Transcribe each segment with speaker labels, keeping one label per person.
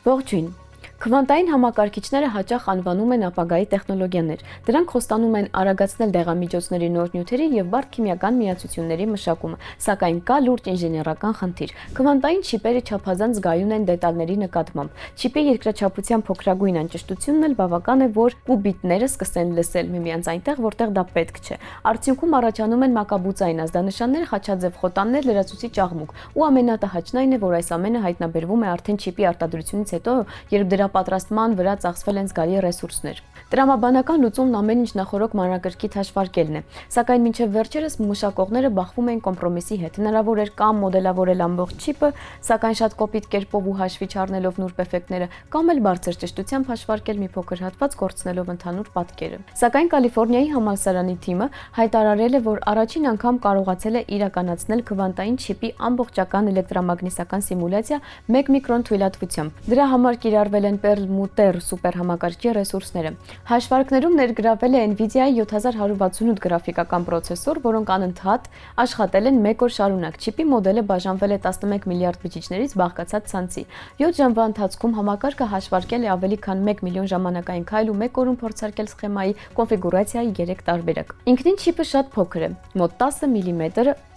Speaker 1: Ողջույն։ Քվանտային համակարգիչները հաճախ անվանում են ապագայի տեխնոլոգիաներ։ Դրանք խոստանում են արագացնել դեղամիջոցների նոր նյութերի եւ բարդ քիմիական միացությունների մշակումը, սակայն կա լուրջ ինժեներական խնդիր։ Քվանտային չիպերը չափազանց զգայուն են դետալների նկատմամբ։ Չիպի երկրաչափության փոքրագույն անճշտությունն էլ բավական է, որ կուբիտները սկսեն լսել միմյանց այնտեղ, որտեղ դա պետք չէ։ Արդյունքում առաջանում են մակաբուծային ազդանշաններ, խաչաձև խոտաններ, լրացուցիչ աղմուկ։ Ու ամենատհաճն այն է, որ այս ամենը հայտնաբերվում է արդեն չիպի արտադրությունից հետո, երբ դրա պատրաստման վրա ծախսվել են զգալի ռեսուրսներ։ Տրամաբանական լուծումն ամեն ինչ նախորոք մանրակրկիտ հաշվարկելն է, սակայն մինչև վերջերս մշակողները բախվում էին կոմպրոմիսի հետ։ Հնարավոր էր կամ մոդելավորել ամբողջ չիպը, սակայն շատ կոպիտ կերպով ու հաշվի չառնելով նուրբ էֆեկտները, կամ էլ բարձր ճշտությամբ հաշվարկել մի փոքր հատված, կորցնելով ընդհանուր պատկերը։ Սակայն Կալիֆոռնիայի համալսարանի թիմը հայտարարել է, որ առաջին անգամ կարողացել է իրականացնել քվանտային չիպի ամբողջական էլեկտրամագնիսական սիմուլյացիա 1 միկրոն թույլատվությամբ։ Դրա համար կիրառվել են Perlmutter սուպերհամակարգչի ռեսուրսները։ Հաշվարկներում ներգրավել է Nvidia-ի 7168 գրաֆիկական պրոցեսոր, որոնք անընդհատ աշխատել են 1 օր շարունակ։ Չիպի մոդելը բաժանվել է 11 միլիարդ բջիջներից բաղկացած ցանցի։ 7 ժամվա ընթացքում համակարգը հաշվարկել է ավելի քան 1 միլիոն ժամանակային քայլ ու 1 օրում փորձարկել սխեմայի կոնֆիգուրացիայի 3 տարբերակ։ Ինքնին չիպը շատ փոքր է, մոտ 10 մմ,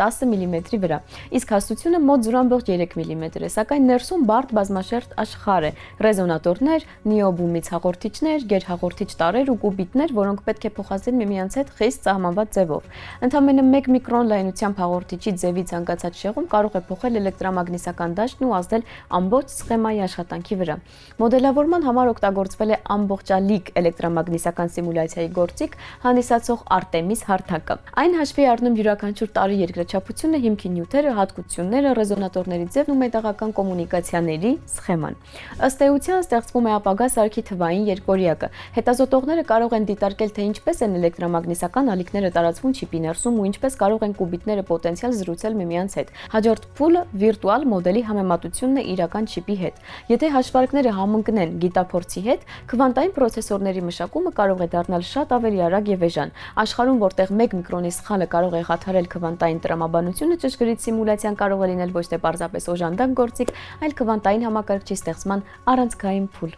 Speaker 1: 10 մմ-ի վրա, իսկ հաստությունը մոտ 0.3 մմ է, սակայն ներսում բարդ բազմաշերտ աշխարհ է, ռեզոնատորներ, նիոբումից հաղորդիչներ, գերհաղորդիչ տարրեր ու կուբիտներ, որոնք պետք է փոխազդեն միմյանց հետ խիստ սահմանված ձևով։ Ընդամենը 1 միկրոն լայնությամբ հաղորդիչի ձևի ցանկացած շեղում կարող է փոխել էլեկտրամագնիսական դաշտն ու ազդել ամբողջ սխեմայի աշխատանքի վրա։ Մոդելավորման համար օգտագործվել է ամբողջալիք էլեկտրամագնիսական սիմուլյացիայի գործիք հանդիսացող Artemis հարթակը։ Այն հաշվի առնում յուրաքանչյուր տարրի երկրաչափությունը, հիմքի նյութերը, հատկությունները, ռեզոնատորների ձևն ու մետաղական կոմունիկացիաների սխեման։ Ըստ էության ստեղծվում է ապագա սարքի թվային երկվորյակը։ Հետազոտողները կարող են դիտարկել, թե ինչպես են էլեկտրամագնիսական ալիքները տարածվում չիպի ներսում ու ինչպես կարող են կուբիտները պոտենցիալ զրուցել միմյանց հետ։ Հաջորդ փուլը վիրտուալ մոդելի համեմատությունն է իրական չիպի հետ։ Եթե հաշվարկները համընկնեն գիտափորձի հետ, քվանտային պրոցեսորների մշակումը կարող է դառնալ շատ ավելի արագ եւ էժան։ Աշխարհում, որտեղ 1 միկրոնի սխալը կարող է խաթարել քվանտային տրամաբանությունը, ճշգրիտ սիմուլյացիան կարող է լինել ոչ թե պարզապես օժանդակ գործիք, այլ քվանտային համակարգչի ստեղծման առանցքային փուլ։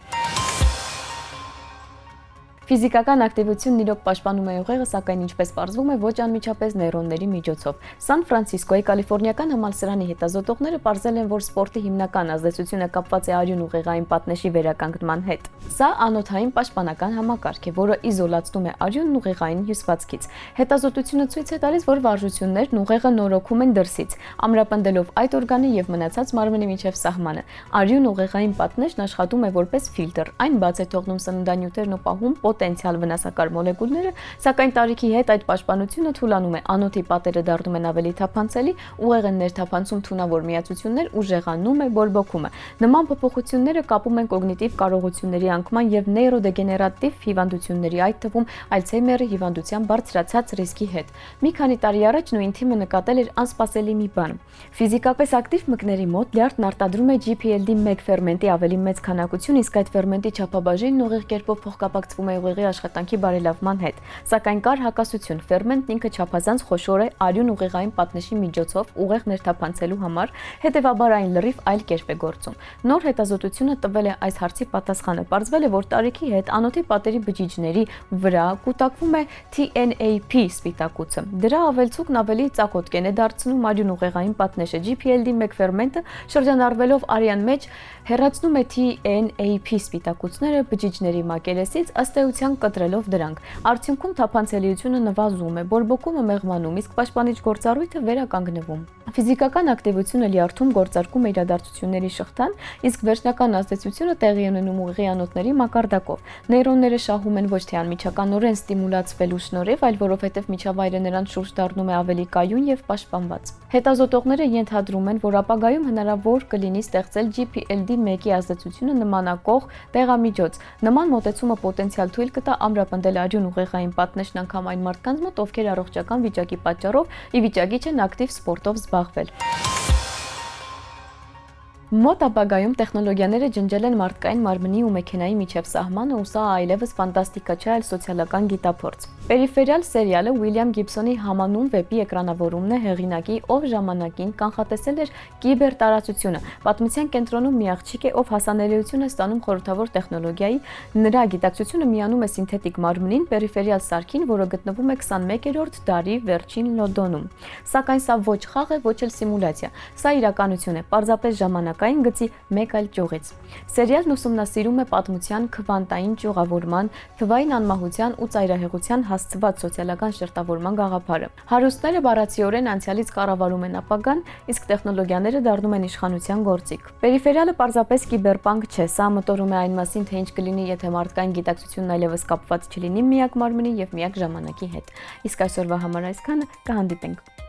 Speaker 1: Ֆիզիկական ակտիվությունն իրոք պաշտպանում է ուղեղը, սակայն ինչպես պարզվում է, ոչ անմիջապես նեյրոնների միջոցով։ Սան Ֆրանցիսկոյի Կալիֆոռնիական համալսարանի հետազոտողները պարզել են, որ սպորտի հիմնական ազդեցությունը կապված է արյուն ուղեղային պատնեշի վերականգնման հետ։ Սա անոթային պաշտպանական համակարգ է, որը իզոլացնում է արյունն ուղեղային հյուսվածքից։ Հետազոտությունը ցույց է տալիս, որ վարժություններն ուղեղը նորոգում են դրսից, ամրապնդելով այդ օրգանը եւ մնացած մարմնի միջև սահմանը։ Արյուն ուղեղային պատնեշն աշխատում է որպես ֆիլտր, այն բաց է թողնում սննդանյութերն ու պահում պոտենցիալ վնասակար մոլեկուլները, սակայն տարիքի հետ այդ պաշտպանությունը թուլանում է, անոթի պատերը դառնում են ավելի թափանցելի, ուղեղը ներթափանցում թունավոր միացություններ ու ժեղանում է, բորբոքում է։ Նման փոփոխությունները կապում են կոգնիտիվ կարողությունների անկման եւ նեյրոդեգեներատիվ հիվանդությունների, այդ թվում Ալցհեյմերի հիվանդության բարձրացած ռիսկի հետ։ Մի քանի տարի առաջ նույն թիմը նկատել էր անսպասելի մի բան։ Ֆիզիկապես ակտիվ մկների մոտ լյարդն արտադրում է GPLD1 ֆերմենտի ավելի մեծ քանակություն, իսկ այդ ֆերմենտի չափաբաժինն ուղիղ կերպով փոխկապակցվում է ուղեղի աշխատանքի բարելավման հետ, սակայն կար հակասություն։ Ֆերմենտն ինքը չափազանց խոշոր է արյուն ուղեղային պատնեշի միջոցով ուղեղ ներթափանցելու համար, հետևաբար այն լրիվ այլ կերպ է գործում։ Նոր հետազոտությունը տվել է այս հարցի պատասխանը։ Պարզվել է, որ տարիքի հետ անոթի պատերի բջիջների վրա կուտակվում է TNAP սպիտակուցը։ Դրա ավելցուկն ավելի ծակոտկեն է դարձնում արյուն ուղեղային պատնեշը։ GPLD1 ֆերմենտը շրջանառվելով արյան մեջ հեռացնում է TNAP սպիտակուցները բջիջների մակերեսից, ըստ էության կտրելով դրանք։ Արդյունքում թափանցելիությունը նվազում է, բորբոքումը մեղմանում, իսկ պաշտպանիչ գործառույթը վերականգնվում։ Ֆիզիկական ակտիվությունը լյարդում գործարկում է իրադարձությունների շղթան, իսկ վերջնական ազդեցությունը տեղի է ունենում ուղեղի անոթների մակարդակով։ Նեյրոնները շահում են ոչ թե անմիջականորեն ստիմուլացվելու շնորհիվ, այլ որովհետև միջավայրը նրանց շուրջ դառնում է ավելի կայուն եւ պաշտպանված։ Հետազոտողները ենթադրում են, որ ապագայում հնարավոր կլինի ստեղծել GPLD1-ի ազդեցությունը նմանակող դեղամիջոց։ Նման մոտեցումը պոտենցիալ թույլ կտա ամրապնդել արյուն ուղեղային պատնեշն անգամ այն մարդկանց մոտ, ովքեր առողջական վիճակի պատճառով ի վիճակի չեն ակտիվ սպորտով զբաղվել։ Մոտ ապագայում տեխնոլոգիաները ջնջել են մարդկային մարմնի ու մեքենայի միջև սահմանը, ու սա այլևս ֆանտաստիկա չէ, այլ սոցիալական գիտափորձ։ Պերիֆերիալ սերիալը Ուիլյամ Գիբսոնի համանուն վեպի էկրանավորումն է, հեղինակի, ով ժամանակին կանխատեսել էր կիբերտարածությունը։ Պատմության կենտրոնում մի աղջիկ է, ով հասանելիություն է ստանում խորհրդավոր տեխնոլոգիայի, նրա գիտակցությունը միանում է սինթետիկ մարմնին, պերիֆերիալ սարքին, որը գտնվում է 21-րդ դարի վերջին Լոնդոնում։ Սակայն սա ոչ խաղ է, ոչ էլ սիմուլյացիա։ Սա իրականություն է, պարզապես ժամանակային գծի մեկ այլ ճյուղից։ Սերիալն ուսումնասիրում է պատմության, քվանտային ճյուղավորման, թվային անմահության ու ծայրահեղության հասցված սոցիալական շերտավորման գաղափարը։ Հարուստները բառացիորեն անցյալից կառավարում են ապագան, իսկ տեխնոլոգիաները դառնում են իշխանության գործիք։ Պերիֆերիալը պարզապես կիբերպանկ չէ, սա մտորում է այն մասին, թե ինչ կլինի, եթե մարդկային գիտակցությունն այլևս կապված չլինի միակ մարմնի եւ միակ ժամանակի հետ։ Իսկ այսօրվա համար այսքանը, կհանդիպենք։